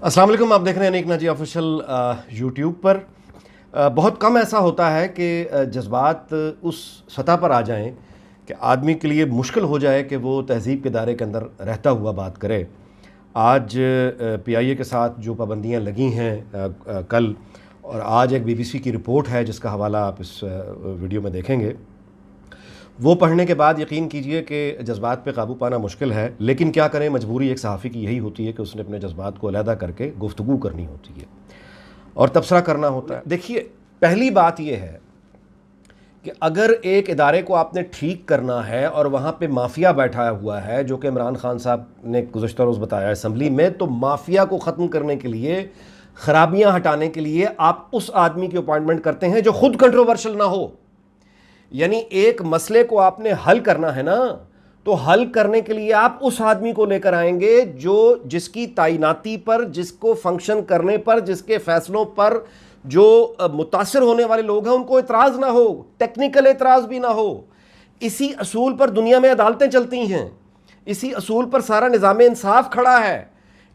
अस्सलाम वालेकुम। आप देख रहे हैं अनीक नाजी ऑफिशियल यूट्यूब पर। बहुत कम ऐसा होता है कि जज्बात उस सतह पर आ जाएं कि आदमी के लिए मुश्किल हो जाए कि वो तहज़ीब के दायरे के अंदर रहता हुआ बात करे। आज PIA के साथ जो पाबंदियां लगी हैं कल, और आज एक BBC की रिपोर्ट है जिसका हवाला आप इस वीडियो में देखेंगे। वो पढ़ने के बाद यकीन कीजिए कि जज्बात पे काबू पाना मुश्किल है, लेकिन क्या करें, मजबूरी एक सहाफ़ी की यही होती है कि उसने अपने जज्बात को अलहदा करके गुफ्तगू करनी होती है और तबसरा करना होता है। देखिए, पहली बात यह है कि अगर एक इदारे को आपने ठीक करना है और वहाँ पे माफिया बैठा हुआ है, जो कि इमरान खान साहब ने गुज़श्ता रोज़ बताया असम्बली में, तो माफिया को ख़त्म करने के लिए, ख़राबियाँ हटाने के लिए आप उस आदमी की अपॉइंटमेंट करते हैं जो ख़ुद कंट्रोवर्शल ना हो। यानी एक मसले को आपने हल करना है ना, तो हल करने के लिए आप उस आदमी को लेकर आएंगे जिसकी तैनाती पर, जिसको फंक्शन करने पर, जिसके फैसलों पर जो मुतासिर होने वाले लोग हैं उनको एतराज़ ना हो, टेक्निकल एतराज़ भी ना हो। इसी असूल पर दुनिया में अदालतें चलती हैं, इसी असूल पर सारा निज़ाम इंसाफ खड़ा है,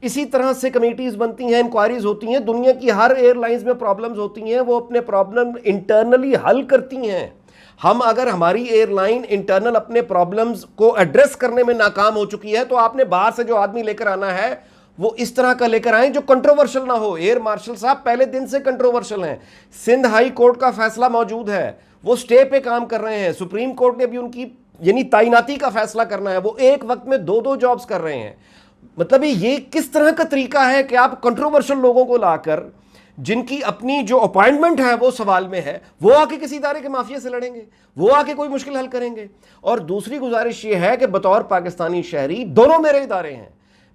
इसी तरह से कमेटीज़ बनती हैं, इंक्वायरीज होती हैं। दुनिया की हर एयरलाइंस में प्रॉब्लम्स होती हैं, वो अपने प्रॉब्लम इंटरनली हल करती हैं। हम अगर हमारी एयरलाइन इंटरनल अपने प्रॉब्लम्स को एड्रेस करने में नाकाम हो चुकी है, तो आपने बाहर से जो आदमी लेकर आना है वो इस तरह का लेकर आए जो कंट्रोवर्शियल ना हो। एयर मार्शल साहब पहले दिन से कंट्रोवर्शियल हैं। सिंध हाई कोर्ट का फैसला मौजूद है, वो स्टे पे काम कर रहे हैं। सुप्रीम कोर्ट ने भी उनकी यानी तैनाती का फैसला करना है, वो एक वक्त में दो दो जॉब्स कर रहे हैं। मतलब ये किस तरह का तरीका है कि आप कंट्रोवर्शियल लोगों को लाकर, जिनकी अपनी जो अपॉइंटमेंट है वो सवाल में है, वो आके किसी इदारे के माफिया से लड़ेंगे, वो आके कोई मुश्किल हल करेंगे। और दूसरी गुजारिश ये है कि बतौर पाकिस्तानी शहरी, दोनों मेरे इदारे हैं,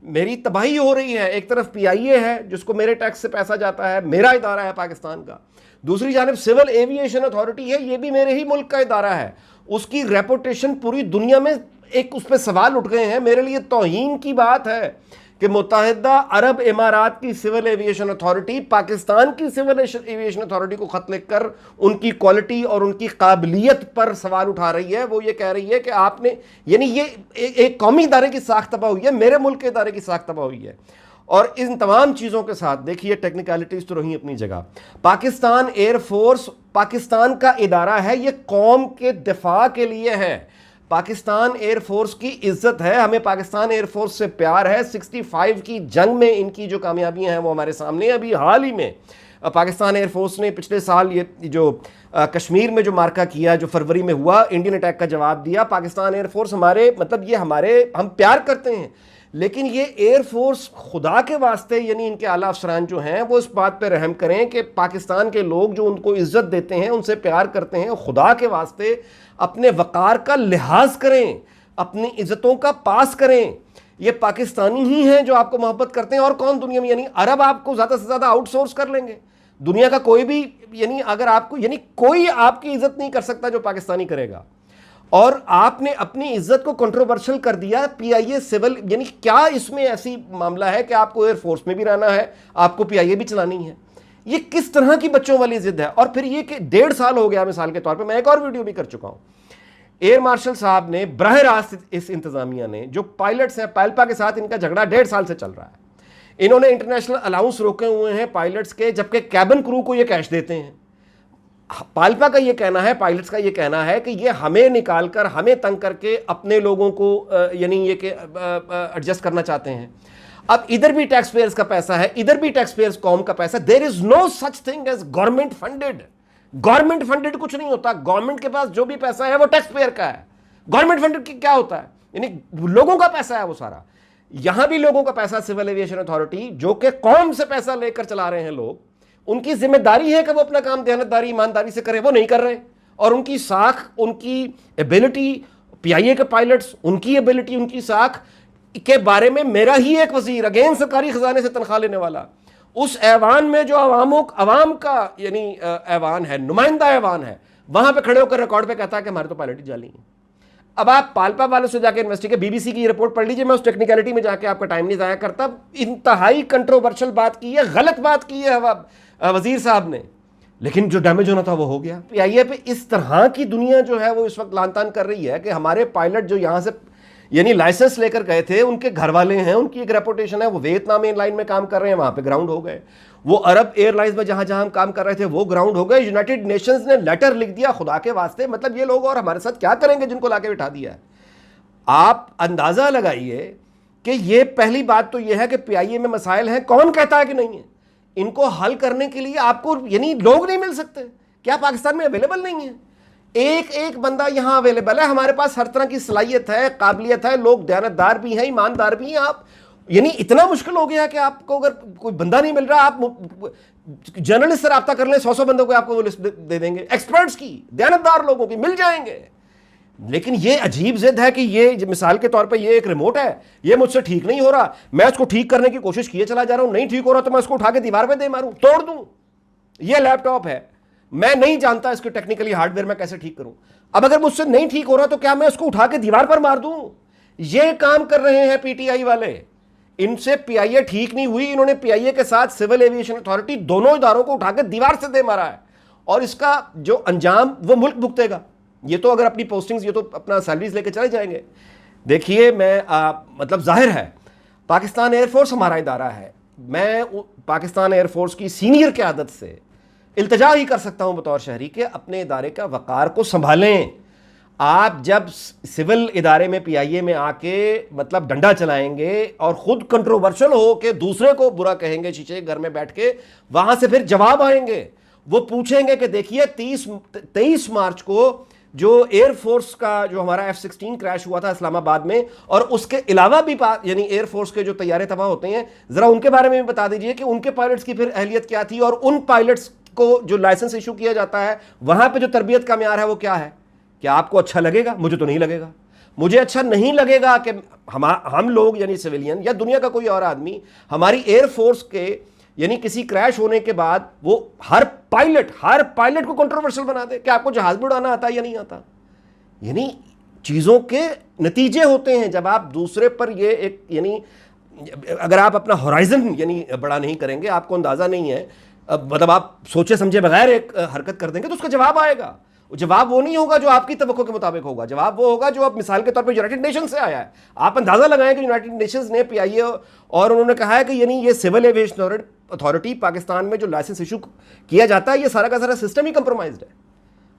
मेरी तबाही हो रही है। एक तरफ PIA है जिसको मेरे टैक्स से पैसा जाता है, मेरा इदारा है पाकिस्तान का। दूसरी जानिब सिविल एविएशन अथॉरिटी है, ये भी मेरे ही मुल्क का इदारा है। उसकी रेपुटेशन पूरी दुनिया में एक उस पर सवाल उठ गए हैं। मेरे लिए तौहीन की बात है कि मुत्तहिदा अरब इमारात की सिविल एविएशन अथॉरिटी पाकिस्तान की सिविल एविएशन अथॉरिटी को खत लिखकर उनकी क्वालिटी और उनकी काबिलियत पर सवाल उठा रही है। वो ये कह रही है कि आपने, यानी ये एक कौमी इदारे की साख तबाह हुई है, मेरे मुल्क के इदारे की साख तबाह हुई है। और इन तमाम चीज़ों के साथ देखिए, टेक्निकलिटीज़ तो रही अपनी जगह। पाकिस्तान एयरफोर्स पाकिस्तान का इदारा है, ये कौम के दिफा के लिए है। पाकिस्तान एयरफोर्स की इज्जत है, हमें पाकिस्तान एयरफोर्स से प्यार है। 65 की जंग में इनकी जो कामयाबियां हैं वो हमारे सामने। अभी हाल ही में पाकिस्तान एयरफोर्स ने पिछले साल ये जो कश्मीर में जो मार्का किया, जो फरवरी में हुआ, इंडियन अटैक का जवाब दिया। पाकिस्तान एयरफोर्स हमारे, मतलब ये हमारे, हम प्यार करते हैं, लेकिन ये एयरफोर्स खुदा के वास्ते, यानी इनके आला अफसरान जो हैं वो इस बात पर रहम करें कि पाकिस्तान के लोग जो उनको इज्जत देते हैं, उनसे प्यार करते हैं, खुदा के वास्ते अपने वक़ार का लिहाज करें, अपनी इज्जतों का पास करें। ये पाकिस्तानी ही हैं जो आपको मोहब्बत करते हैं, और कौन दुनिया में, यानी अरब आपको ज़्यादा से ज़्यादा आउटसोर्स कर लेंगे। दुनिया का कोई भी, यानी अगर आपको, यानी कोई आपकी इज्जत नहीं कर सकता जो पाकिस्तानी करेगा। और आपने अपनी इज्जत को कंट्रोवर्शियल कर दिया PIA सिविल, यानी क्या इसमें ऐसी मामला है कि आपको एयरफोर्स में भी रहना है, आपको PIA भी चलानी है? ये किस तरह की बच्चों वाली जिद है? और फिर ये कि 1.5 साल हो गया, मिसाल के तौर पे मैं एक और वीडियो भी कर चुका हूं, एयर मार्शल साहब ने बराह रास्त, इस इंतजामिया ने, जो पायलट्स हैं, पायलपा के साथ इनका झगड़ा 1.5 साल से चल रहा है। इन्होंने इंटरनेशनल अलाउंस रोके हुए हैं पायलट्स के, जबकि कैबिन क्रू को ये कैश देते हैं। पायलपा का ये कहना है, पायलट्स का ये कहना है कि ये हमें निकाल कर, हमें तंग करके अपने लोगों को यानी ये कि एडजस्ट करना चाहते हैं। अब इधर भी टैक्स पेयर्स का पैसा है, इधर भी टैक्स पेयर्स कौम का पैसा। There is no such thing as government funded. Government funded कुछ नहीं होता। गवर्नमेंट के पास जो भी पैसा है वो टैक्स पेयर का है। गवर्नमेंट फंडेड क्या होता है? यानी लोगों का पैसा है वो सारा। यहां भी लोगों का पैसा, सिविल एविएशन अथॉरिटी जो कि कौम से पैसा लेकर चला रहे हैं लोग, उनकी जिम्मेदारी है कि वो अपना काम दयानतदारी, ईमानदारी से करें, वो नहीं कर रहे। और उनकी साख, उनकी एबिलिटी, PIA के पायलट्स, उनकी एबिलिटी, उनकी साख के बारे में मेरा ही एक वजीर, अगेन सरकारी खजाने से तनख्वाह लेने वाला, उस ऐवान में जो अवाम का यानी ऐवान है, नुमाइंदा ऐवान है, वहां पे खड़े होकर रिकॉर्ड पे कहता है कि हमारे तो पायलट ही जाली हैं। अब आप पालपा वालों से जाके इन्वेस्टिगेट, BBC की रिपोर्ट पढ़ लीजिए, मैं उस टेक्निकलिटी में जाके आपका टाइम नहीं जाया करता। इंतहाई कंट्रोवर्शियल बात की है, गलत बात की है वजीर साहब ने, लेकिन जो डैमेज होना था वो हो गया। PIA पे इस तरह की दुनिया जो है वो इस वक्त लानतान कर रही है कि हमारे पायलट जो यहाँ से यानी लाइसेंस लेकर गए थे, उनके घर वाले हैं, उनकी एक रेपुटेशन है, वो वियतनाम एयरलाइन में काम कर रहे हैं, वहां पे ग्राउंड हो गए। वो अरब एयरलाइंस में जहां जहां हम काम कर रहे थे वो ग्राउंड हो गए। यूनाइटेड नेशंस ने लेटर लिख दिया, खुदा के वास्ते, मतलब ये लोग और हमारे साथ क्या करेंगे जिनको लाके बिठा दिया है। आप अंदाजा लगाइए कि ये पहली बात तो ये है कि पीआईए में मसाइल हैं, कौन कहता है कि नहीं है? इनको हल करने के लिए आपको यानी लोग नहीं मिल सकते क्या? पाकिस्तान में अवेलेबल नहीं है? एक एक बंदा यहां अवेलेबल है, हमारे पास हर तरह की सलाहियत है, काबिलियत है, लोग दयानतदार भी हैं, ईमानदार भी हैं। आप यानी इतना मुश्किल हो गया कि आपको अगर कोई बंदा नहीं मिल रहा, आप जर्नलिस्ट से रब्ता कर लें, 100 बंदों को आपको वो लिस्ट दे देंगे, एक्सपर्ट्स की, दयानतदार लोगों की मिल जाएंगे। लेकिन ये अजीब जिद है कि ये मिसाल के तौर पे ये एक रिमोट है, ये मुझसे ठीक नहीं हो रहा, मैं उसको ठीक करने की कोशिश किए चला जा रहा हूं, नहीं ठीक हो रहा तो मैं उसको उठा के दीवार पे दे मारूं, तोड़ दूं। ये लैपटॉप है, मैं नहीं जानता इसके टेक्निकली हार्डवेयर में कैसे ठीक करूं। अब अगर मुझसे नहीं ठीक हो रहा तो क्या मैं उसको उठा के दीवार पर मार दूं? ये काम कर रहे हैं पीटीआई वाले। इनसे पीआईए ठीक नहीं हुई, इन्होंने पीआईए के साथ सिविल एविएशन अथॉरिटी, दोनों इदारों को उठा के दीवार से दे मारा है। और इसका जो अंजाम वो मुल्क भुगतेगा। ये तो अगर अपनी पोस्टिंग्स, ये तो अपना सैलरीज लेके चले जाएंगे। देखिए मैं मतलब जाहिर है पाकिस्तान एयरफोर्स हमारा इदारा है, मैं पाकिस्तान एयरफोर्स की सीनियर क़यादत से इल्तिजा ही कर सकता हूं बतौर शहरी के अपने इदारे का वक़ार को संभालें। आप जब सिविल इदारे में पीआईए में आके मतलब डंडा चलाएंगे और खुद कंट्रोवर्शियल हो के दूसरे को बुरा कहेंगे शीशे के घर में बैठ के, वहां से फिर जवाब आएंगे, वो पूछेंगे कि देखिए 23 मार्च को जो एयरफोर्स का जो हमारा F-16 क्रैश हुआ था इस्लामाबाद में, और उसके अलावा भी यानी एयरफोर्स के जो तैयारे तबाह होते हैं, जरा उनके बारे में भी बता दीजिए कि उनके पायलट्स की फिर अहलियत क्या थी, और उन पायलट्स को जो लाइसेंस इशू किया जाता है वहां पे जो तरबियत का म्यार है वो क्या है। क्या आपको अच्छा लगेगा? मुझे तो नहीं लगेगा। मुझे अच्छा नहीं लगेगा कि हम लोग यानी सिविलियन या दुनिया का कोई और आदमी हमारी एयरफोर्स के यानी किसी क्रैश होने के बाद वो हर पायलट को कंट्रोवर्शियल बना दे कि आपको जहाज भी उड़ाना आता है या नहीं आता। यानी चीजों के नतीजे होते हैं जब आप दूसरे पर ये एक यानी अगर आप अपना होराइजन यानी बड़ा नहीं करेंगे, आपको अंदाजा नहीं है, मतलब आप सोचे समझे बगैर एक हरकत कर देंगे तो उसका जवाब आएगा। जवाब वो नहीं होगा जो आपकी तवक्को के मुताबिक होगा, जवाब वो होगा जो अब मिसाल के तौर पे यूनाइटेड नेशन से आया है। आप अंदाजा लगाएं कि यूनाइटेड नेशंस ने पीआईए और उन्होंने कहा है कि यानी ये सिविल एविएशन अथॉरिटी पाकिस्तान में जो लाइसेंस इशू किया जाता है ये सारा का सारा सिस्टम ही कंप्रोमाइज्ड है।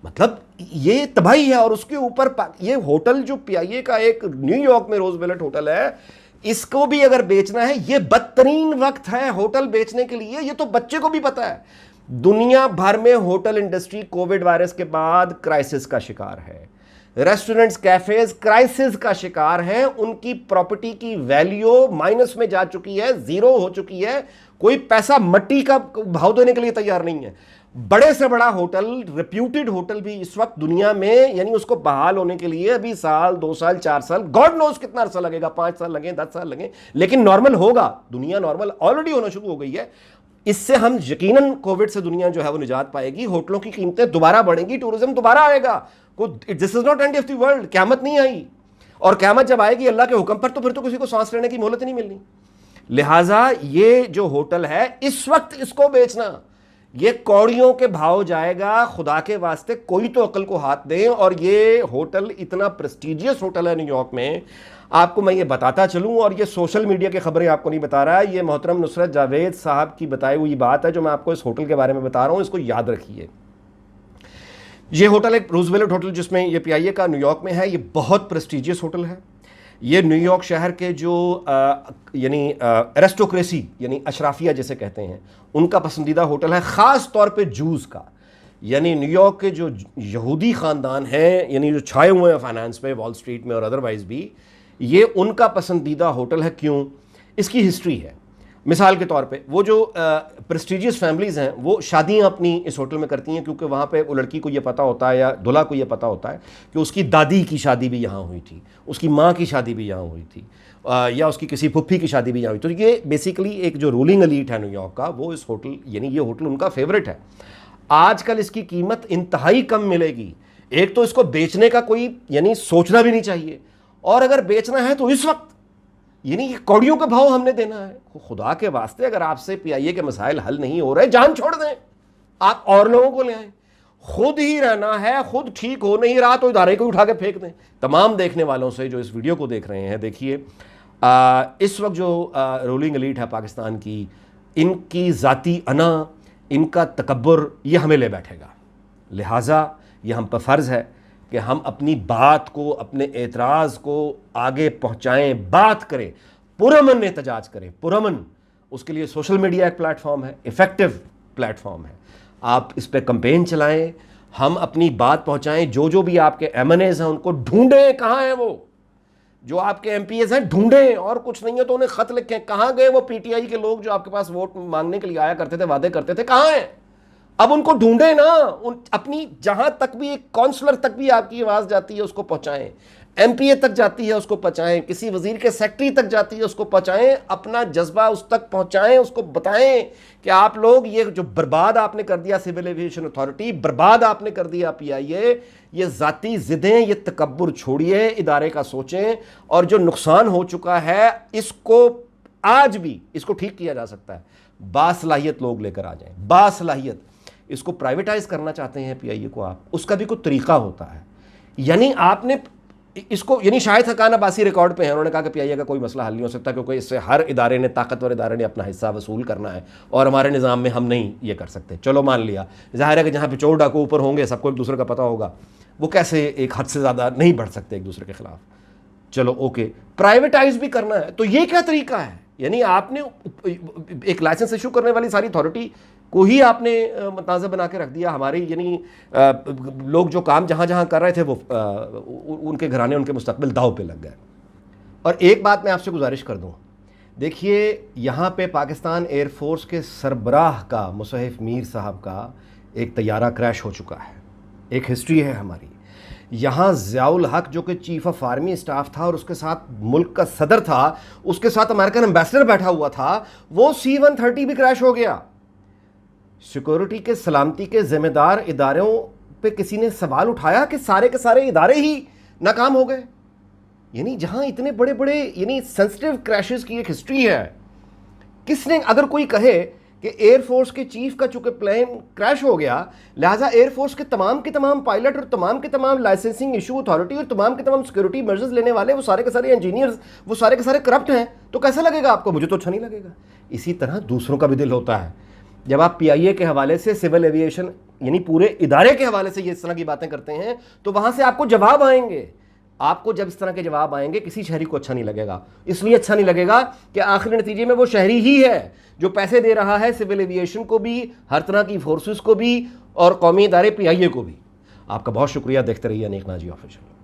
मतलब ये तबाही है। और उसके ऊपर ये होटल जो पीआईए का एक न्यूयॉर्क में रोजवेलट होटल है, इसको भी अगर बेचना है, ये बदतरीन वक्त है होटल बेचने के लिए। ये तो बच्चे को भी पता है। दुनिया भर में होटल इंडस्ट्री कोविड वायरस के बाद क्राइसिस का शिकार है। रेस्टोरेंट्स, कैफेज क्राइसिस का शिकार हैं। उनकी प्रॉपर्टी की वैल्यू माइनस में जा चुकी है, जीरो हो चुकी है। कोई पैसा मट्टी का भाव देने के लिए तैयार नहीं है। बड़े से बड़ा होटल, रेप्यूटेड होटल भी इस वक्त दुनिया में यानी उसको बहाल होने के लिए अभी साल, 2 साल, 4 साल, गॉड नोज कितना अरसा लगेगा, 5 साल लगे, 10 साल लगे, लेकिन नॉर्मल होगा। दुनिया नॉर्मल ऑलरेडी होना शुरू हो गई है। इससे हम यकीनन कोविड से दुनिया जो है वो निजात पाएगी। होटलों की कीमतें दोबारा बढ़ेंगी, टूरिज्म दोबारा आएगा। This is not end of the world. क़यामत नहीं आई, और क़यामत जब आएगी अल्लाह के हुक्म पर, तो फिर तो किसी को सांस लेने की मोहलत नहीं मिलनी। लिहाजा ये जो होटल है इस वक्त इसको बेचना, ये कौड़ियों के भाव जाएगा। खुदा के वास्ते कोई तो अकल को हाथ दें। और ये होटल इतना प्रेस्टिजियस होटल है न्यूयॉर्क में, आपको मैं ये बताता चलूं, और ये सोशल मीडिया की खबरें आपको नहीं बता रहा, ये मोहतरम नुसरत जावेद साहब की बताई हुई बात है जो मैं आपको इस होटल के बारे में बता रहा हूं। इसको याद रखिए। ये होटल एक रूजवेलट होटल जिसमें ये पीआईए का न्यूयॉर्क में है, ये बहुत प्रेस्टिजियस होटल है। ये न्यूयॉर्क शहर के जो यानी एरिस्टोक्रेसी यानी अशराफिया जिसे कहते हैं, उनका पसंदीदा होटल है, ख़ास तौर पे जूस का। यानी न्यूयॉर्क के जो यहूदी ख़ानदान हैं, यानी जो छाए हुए हैं फाइनेंस पे, वॉल स्ट्रीट में और अदरवाइज़ भी, ये उनका पसंदीदा होटल है। क्यों? इसकी हिस्ट्री है। मिसाल के तौर पे वो जो प्रेस्टिजियस फैमिलीज़ हैं वो शादियां अपनी इस होटल में करती हैं, क्योंकि वहाँ पे वो लड़की को ये पता होता है या दूल्हा को ये पता होता है कि उसकी दादी की शादी भी यहाँ हुई थी, उसकी माँ की शादी भी यहाँ हुई थी, या उसकी किसी फुफ्फी की शादी भी यहाँ हुई। तो ये बेसिकली एक जो रूलिंग एलीट है न्यूयॉर्क का, वो इस होटल यानी ये होटल उनका फेवरेट है। आजकल इसकी कीमत इंतहाई कम मिलेगी। एक तो इसको बेचने का कोई यानी सोचना भी नहीं चाहिए, और अगर बेचना है तो इस वक्त यानी ये कौड़ियों का भाव हमने देना है। खुदा के वास्ते अगर आपसे पीआईए के मसाइल हल नहीं हो रहे, जान छोड़ दें, आप और लोगों को ले आएं। खुद ही रहना है, खुद ठीक हो नहीं रहा तो इदारे को उठा के फेंक दें। तमाम देखने वालों से जो इस वीडियो को देख रहे हैं, देखिए इस वक्त जो रूलिंग एलीट है पाकिस्तान की, इनकी ज़ाती अना, इनका तकब्बुर, ये हमें ले बैठेगा। लिहाजा ये हम पर फ़र्ज़ है कि हम अपनी बात को, अपने एतराज़ को आगे पहुँचाएँ, बात करें, पुरअमन एहतजाज करें, पुरअमन। उसके लिए सोशल मीडिया एक प्लेटफॉर्म है, इफ़ेक्टिव प्लेटफॉर्म है। आप इस पर कंपेन चलाएं, हम अपनी बात पहुंचाएं। जो भी आपके एमएनएज हैं उनको ढूंढें, कहाँ हैं वो जो आपके एमपीएस हैं, ढूंढें। और कुछ नहीं है तो उन्हें खत लिखें, कहाँ गए वो पीटीआई के लोग जो आपके पास वोट मांगने के लिए आया करते थे, वादे करते थे, कहाँ हैं? अब उनको ढूंढें ना। अपनी जहां तक भी एक काउंसलर तक भी आपकी आवाज़ जाती है उसको पहुंचाएं, एमपीए तक जाती है उसको पहुंचाएं, किसी वजीर के सेक्रेटरी तक जाती है उसको पहुंचाएं, अपना जज्बा उस तक पहुंचाएं, उसको बताएं कि आप लोग ये जो बर्बाद आपने कर दिया सिविल एविएशन अथॉरिटी, बर्बाद आपने कर दिया पीआईए, ये ज़ाती ज़िदें, ये तकब्बुर छोड़िए, इदारे का सोचें। और जो नुकसान हो चुका है इसको आज भी इसको ठीक किया जा सकता है। बासलाहियत लोग लेकर आ जाएं, बासलाहियत। इसको प्राइवेटाइज करना चाहते हैं पीआईए को आप, उसका भी कोई तरीका होता है। यानी आपने इसको, यानी शायद हकान अब्बासी रिकॉर्ड पे है, उन्होंने कहा कि पीआईए का कोई मसला हल नहीं हो सकता क्योंकि इससे हर इदारे ने, ताकतवर इदारे ने अपना हिस्सा वसूल करना है और हमारे निज़ाम में हम नहीं ये कर सकते। चलो मान लिया, जाहिर है कि जहाँ पे चोर डाकू ऊपर होंगे सबको एक दूसरे का पता होगा, वो कैसे एक हद से ज़्यादा नहीं बढ़ सकते एक दूसरे के खिलाफ। चलो ओके, प्राइवेटाइज भी करना है तो ये क्या तरीका है? यानी आपने एक लाइसेंस इशू करने वाली सारी अथॉरिटी को ही आपने मुताज़ बना के रख दिया। हमारी यानी लोग जो काम जहाँ जहाँ कर रहे थे वो उनके घराने, उनके मुस्तकबिल दाव पे लग गए। और एक बात मैं आपसे गुजारिश कर दूँ, देखिए यहाँ पे पाकिस्तान एयरफोर्स के सरबराह का, मुसहिफ मीर साहब का एक तैयारा क्रैश हो चुका है। एक हिस्ट्री है हमारी। यहाँ ज़ियाउल हक जो कि चीफ ऑफ आर्मी स्टाफ था और उसके साथ मुल्क का सदर था, उसके साथ अमेरिकन एम्बेसडर बैठा हुआ था, वो C-130 भी क्रैश हो गया। सिक्योरिटी के, सलामती के जिम्मेदार इदारों पे किसी ने सवाल उठाया कि सारे के सारे इदारे ही नाकाम हो गए। यानी जहाँ इतने बड़े बड़े यानी सेंसिटिव क्रैशेस की एक हिस्ट्री है, किसने, अगर कोई कहे कि एयरफोर्स के चीफ का चूंकि प्लेन क्रैश हो गया लिहाजा एयरफोर्स के तमाम पायलट और तमाम के तमाम लाइसेंसिंग इशू अथॉरिटी और तमाम के तमाम सिक्योरिटी मेजर्स लेने वाले वो सारे के सारे इंजीनियर्स, वो सारे के सारे करप्ट हैं, तो कैसा लगेगा आपको? मुझे तो अच्छा नहीं लगेगा। इसी तरह दूसरों का भी दिल होता है जब आप पीआईए के हवाले से, सिविल एविएशन यानी पूरे इदारे के हवाले से ये इस तरह की बातें करते हैं तो वहाँ से आपको जवाब आएंगे। आपको जब इस तरह के जवाब आएंगे किसी शहरी को अच्छा नहीं लगेगा। इसलिए अच्छा नहीं लगेगा कि आखिरी नतीजे में वो शहरी ही है जो पैसे दे रहा है सिविल एविएशन को भी, हर तरह की फोर्सेस को भी और कौमी इदारे पीआईए को भी। आपका बहुत शुक्रिया। देखते रहिए अनीक नाजी ऑफिशियल।